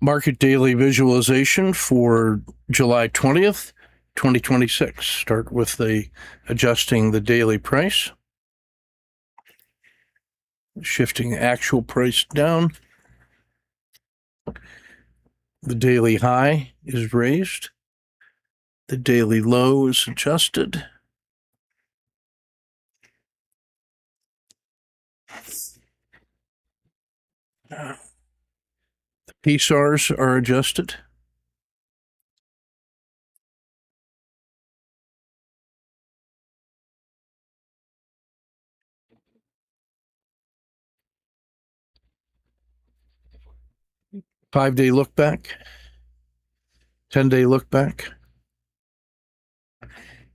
Market daily visualization for July 20th, 2026. Start with adjusting the daily price. Shifting actual price down. The daily high is raised. The daily low is adjusted. The PSARs are adjusted. Five-day look back. 10-day look back.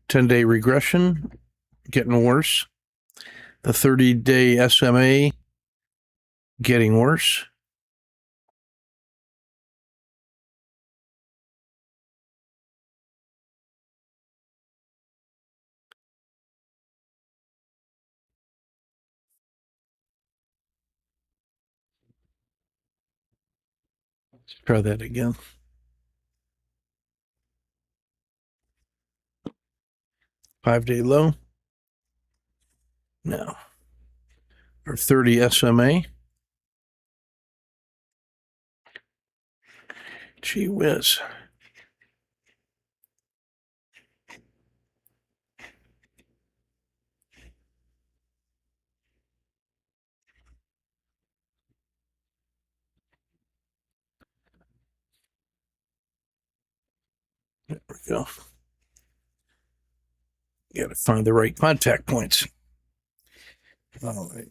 10-day regression, getting worse. The 30-day SMA, getting worse. Let's try that again. Five-day low. Now, our 30 SMA. Gee whiz. There we go. You got to find the right contact points. All right.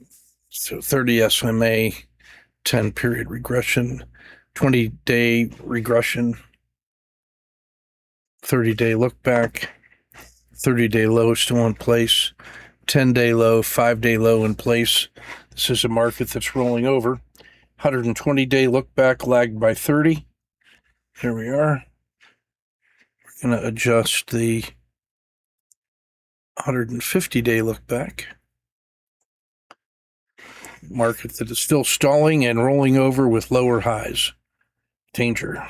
So 30 SMA, 10 period regression, 20-day regression, 30-day look back, 30-day low still in place, 10-day low, 5-day low in place. This is a market that's rolling over. 120-day look back lagged by 30. Here we are. We're going to adjust the 150-day look back. Market that is still stalling and rolling over with lower highs. Danger.